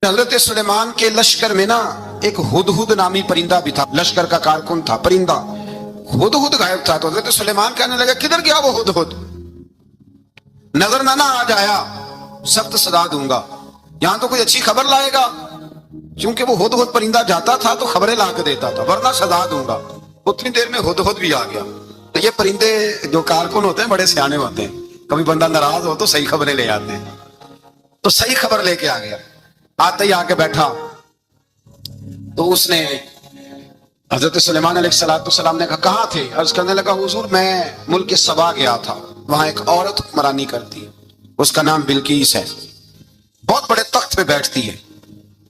हजरत सुलेमान के लश्कर में ना एक हुदहुद नामी परिंदा भी था, लश्कर का कारकुन था। परिंदा हुदहुद गायब था तो हजरत सुलेमान कहने लगा किधर गया वो हुदहुद, नजर ना आ जाया सख्त सजा दूंगा, यहां तो कोई अच्छी खबर लाएगा। क्योंकि वो हुदहुद परिंदा जाता था तो खबरें ला के देता था, वरना सजा दूंगा। उतनी देर में हुदहुद भी आ गया। तो ये परिंदे जो कारकुन होते हैं बड़े सियाने होते हैं, कभी बंदा नाराज हो तो सही खबरें ले आते हैं। तो सही खबर लेके आ गया, आते ही आके बैठा तो उसने हजरत सुलेमान अलैहिस्सलाम ने कहा कहाँ थे? अर्ज करने लगा हुजूर मैं मुल्क सबा गया था, वहां एक औरत हुक्मरानी करती है, उसका नाम बिल्कीस है, बहुत बड़े तख्त पे बैठती है,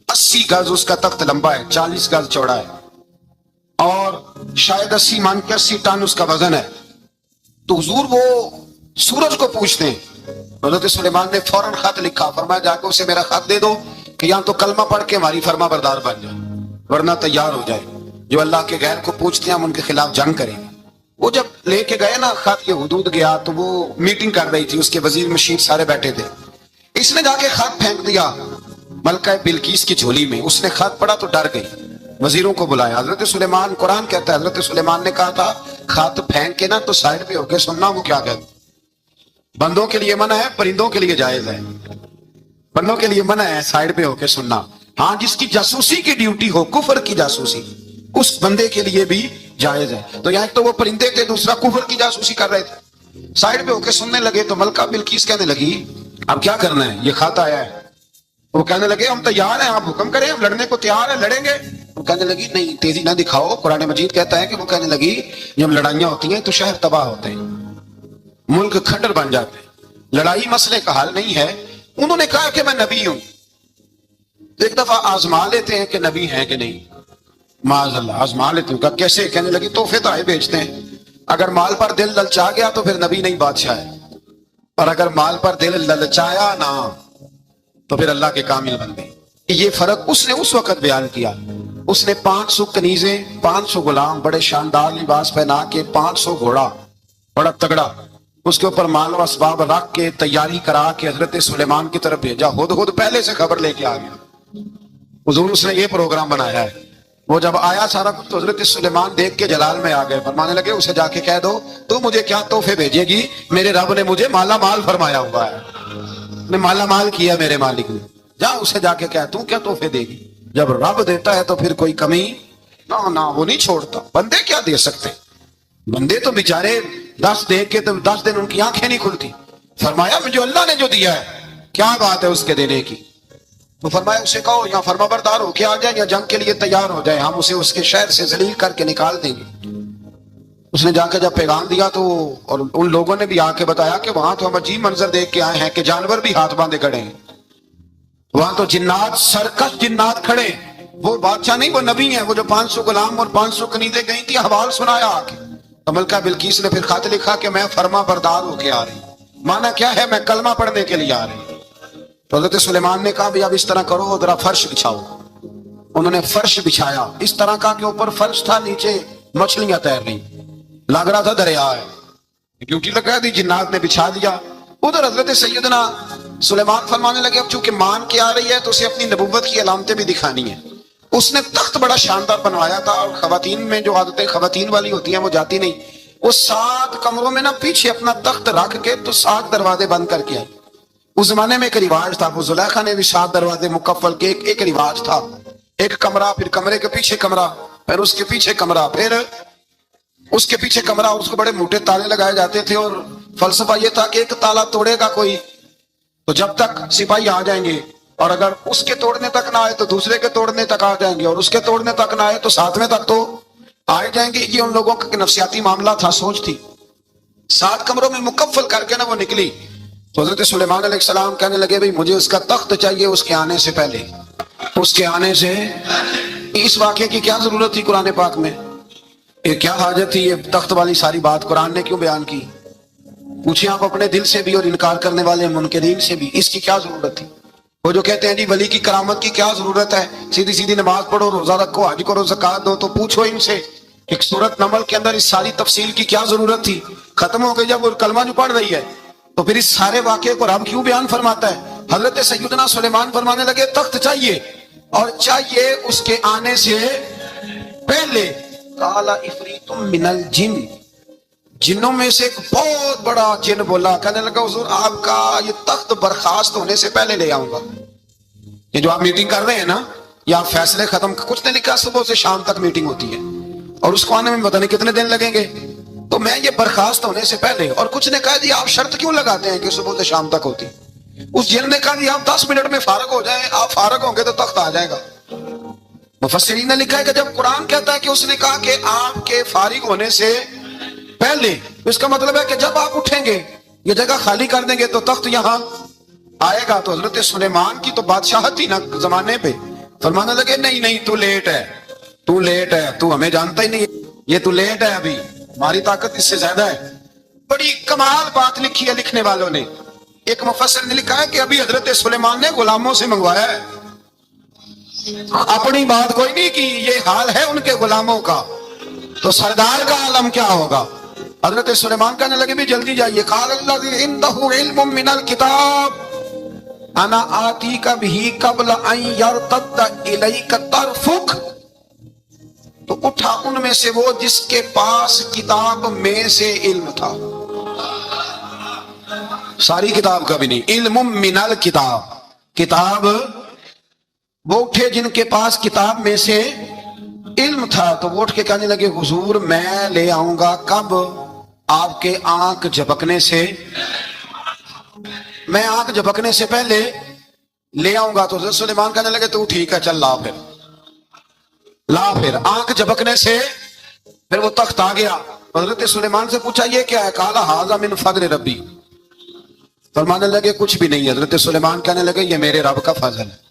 80 गज उसका तख्त लंबा है, 40 गज चौड़ा है और शायद 80 मान के 80 टन उसका वजन है। तो हुजूर वो सूरज को पूछते हैं। हजरत सुलेमान ने फौरन खत लिखा, फरमाया जाकर उसे मेरा खत दे दो कि यहाँ तो कलमा पढ़ के हमारी फर्मा बरदार बन जाए, वरना तैयार हो जाए। जो अल्लाह के गैर को पूछते हैं हम उनके खिलाफ जंग करेंगे। वो जब लेके गए ना खत, ये हुदूद गया तो वो मीटिंग कर रही थी, उसके वजीर मशीर सारे बैठे थे। इसने जाके खत फेंक दिया मलका बिल्कीस की झोली में। उसने खत पढ़ा तो डर गई, वजीरों को बुलाया। हजरत सुलेमान, कुरान कहता है हजरत सुलेमान ने कहा था खत फेंक के ना तो साइड पे होके सुनना वो क्या कहता। बंदों के लिए मना है, परिंदों के लिए जायज है। बंदों के लिए मना है साइड पे होके सुनना, हाँ जिसकी जासूसी की ड्यूटी हो, कुफर की जासूसी, उस बंदे के लिए भी जायज है। तो यहाँ तो वो परिंदे थे, दूसरा कुफर की जासूसी कर रहे थे, साइड पे होके सुनने लगे। तो मलका बिल्कीस कहने लगी अब क्या करना है, ये खत आया है। वो कहने लगे हम तैयार हैं, आप हुक्म करें, हम लड़ने को तैयार है, लड़ेंगे। वो कहने लगी नहीं तेजी ना दिखाओ, कुरान मजीद कहता है कि वो कहने लगी जब लड़ाइयां होती हैं तो शहर तबाह होते हैं, मुल्क खंडर बन जाते हैं, लड़ाई मसले का हल नहीं है। उन्होंने कहा कि मैं नबी हूं, एक दफा आजमा लेते हैं कि नबी हैं कि नहीं, माज़अल्लाह आजमा लेते हैं। कैसे? कहने लगी तोहफे तो आए भेजते हैं, अगर माल पर दिल ललचा गया तो फिर नबी नहीं बादशाह है, और अगर माल पर दिल ललचाया ना तो फिर अल्लाह के कामिल बंदे। ये फर्क उसने उस वक्त बयान किया। उसने 500 कनीजे, 500 गुलाम, बड़े शानदार लिबास पहना के, 500 घोड़ा बड़ा तगड़ा, उसके ऊपर माल व असबाब रख के तैयारी करा के हजरत सुलेमान की तरफ भेजा। खुद पहले से खबर लेके आ गया, हुजूर उसने ये प्रोग्राम बनाया है। वो जब आया सारा कुछ तो हजरत सुलेमान देख के जलाल में आ गए, फरमाने लगे उसे जाके कह दो तू मुझे क्या तोहफे भेजेगी, मेरे रब ने मुझे माला माल फरमाया हुआ है, ने माला माल किया मेरे मालिक ने, जा उसे जाके कह तू क्या तोहफे देगी। जब रब देता है तो फिर कोई कमी ना वो नहीं छोड़ता। बंदे क्या दे सकते, बंदे तो बेचारे 10 दे के तो 10 दिन उनकी आंखें नहीं खुलती। फरमाया मुझे अल्लाह ने जो दिया है क्या बात है उसके देने की। तो फरमाया उसे कहो या फरमाबरदार होके आ जाए या जंग के लिए तैयार हो जाए, हम उसे उसके शहर से जलील करके निकाल देंगे। उसने जाकर जब पैगाम दिया तो और उन लोगों ने भी आके बताया कि वहां तो हम अजीब मंजर देख के आए हैं कि जानवर भी हाथ बांधे खड़े हैं, वहां तो जिन्नात, सरकस जिन्नात खड़े। वो बादशाह नहीं, वो नबी है। वो जो 500 गुलाम और 500 कनीजे गई थी, हवाल सुनाया आके। तो मलका बिल्कीस ने फिर खत लिखा कि मैं फर्मा बरदार होके आ रही। माना क्या है, मैं कलमा पढ़ने के लिए आ रही। तो हजरत सुलेमान ने कहा भी अब इस तरह करो, जरा फर्श बिछाओ। उन्होंने फर्श बिछाया, इस तरह का कि ऊपर फर्श था, नीचे मछलियां तैर रही, लग रहा था दरिया है। ड्यूटी लगा दी, जिन्नात ने बिछा दिया। उधर हजरत सैयदना सुलेमान फरमाने लगे अब चूंकि मान के आ रही है तो उसे अपनी नबुव्वत की अलामतें भी दिखानी है। उसने तख्त बड़ा शानदार बनवाया था, और खवातीन में जो आदतें खवातीन वाली होती हैं वो जाती नहीं। वो 7 कमरों में ना पीछे अपना तख्त रख के तो 7 दरवाजे बंद करके आई। उस जमाने में एक रिवाज था, वो जुलेखा ने भी 7 दरवाजे मुकफ्फल के एक रिवाज था। एक कमरा, फिर कमरे के पीछे कमरा, फिर उसके पीछे कमरा, फिर उसके पीछे कमरा। उसको बड़े मोटे ताले लगाए जाते थे और फलसफा ये था कि एक ताला तोड़ेगा कोई तो जब तक सिपाही आ जाएंगे, और अगर उसके तोड़ने तक ना आए तो दूसरे के तोड़ने तक आ जाएंगे, और उसके तोड़ने तक ना आए तो 7वें तक तो आ जाएंगे। ये उन लोगों का नफसियाती मामला था, सोच थी। 7 कमरों में मुकफ्फल करके ना वो निकली। तो हजरत सुलेमान अलैहिस्सलाम कहने लगे भाई मुझे उसका तख्त चाहिए उसके आने से पहले, उसके आने से। इस वाक्य की क्या जरूरत थी कुरान पाक में, ये क्या हाजत थी, ये तख्त वाली सारी बात कुरान ने क्यों बयान की? पूछिए आप अपने दिल से भी और इनकार करने वाले मुनकिरीन से भी, इसकी क्या जरूरत थी? वो जो कहते हैं जी वली की करामत की क्या जरूरत है, सीधी सीधी नमाज पढ़ो, रोजा रखो, हज करो, ज़कात दो, तो पूछो इनसे एक सूरत नमल के अंदर इस सारी तफसील की क्या जरूरत थी? खत्म हो गई जब वो कलमा जो पढ़ रही है तो फिर इस सारे वाक्य को रब क्यों बयान फरमाता है? حضرت سیدنا سلیمان فرمانے لگے تخت چاہیے، اور چاہیے اس کے آنے سے پہلے۔ قال عفریت من الجن، جنوں میں سے ایک بہت بڑا جن بولا، کہنے لگا حضور آپ کا یہ تخت برخاست ہونے سے پہلے لے آؤں گا۔ یہ جو آپ میٹنگ کر رہے ہیں نا، یا فیصلے ختم، کچھ نے لکھا صبح سے شام تک میٹنگ ہوتی ہے اور اس کو آنے میں پتہ نہیں کتنے دن لگیں گے، تو میں یہ برخاست ہونے سے پہلے۔ اور کچھ نے کہا جی آپ شرط کیوں لگاتے ہیں کہ صبح سے شام تک ہوتی؟ اس جن نے کہا جی آپ 10 منٹ میں فارغ ہو جائیں، آپ فارغ ہوں گے تو تخت آ جائے گا۔ مفسرین نے لکھا ہے کہ جب قرآن کہتا ہے کہ اس نے کہا کہ آپ کے فارغ ہونے سے پہلے، اس کا مطلب ہے کہ جب آپ اٹھیں گے یہ جگہ خالی کر دیں گے تو تخت یہاں آئے گا۔ تو حضرت سلیمان کی تو بادشاہت تھی نا زمانے پہ، فرمانے لگے نہیں نہیں تو لیٹ ہے، تو لیٹ ہے، تو ہمیں جانتا ہی نہیں، یہ تو لیٹ ہے، ابھی ہماری طاقت اس سے زیادہ ہے۔ بڑی کمال بات لکھی ہے لکھنے والوں نے۔ ایک مفسر نے لکھا ہے کہ ابھی حضرت سلیمان نے غلاموں سے منگوایا ہے، اپنی بات کوئی نہیں کی، یہ حال ہے ان کے غلاموں کا، تو سردار کا عالم کیا ہوگا۔ حضرت سلیمان کہنے لگے بھی جلدی جائیے۔ قال الذی عنده علم من الکتاب انا آتیک بہ قبل ان یرتد الیک طرفک، تو اٹھا ان میں سے وہ جس کے پاس کتاب میں سے علم تھا، ساری کتاب کا بھی نہیں، علم من الکتاب، کتاب، وہ اٹھے جن کے پاس کتاب میں سے علم تھا، تو وہ اٹھ کے کہنے لگے حضور میں لے آؤں گا، کب؟ آپ کے آنکھ جھپکنے سے، میں آنکھ جھپکنے سے پہلے لے آؤں گا۔ تو حضرت سلیمان کہنے لگے تو ٹھیک ہے چل لا، پھر لا، پھر آنکھ جھپکنے سے پھر وہ تخت آ گیا۔ حضرت سلیمان سے پوچھا یہ کیا ہے؟ قال ھذا من فضل ربی، فرمانے لگے کچھ بھی نہیں۔ حضرت سلیمان کہنے لگے یہ میرے رب کا فضل ہے۔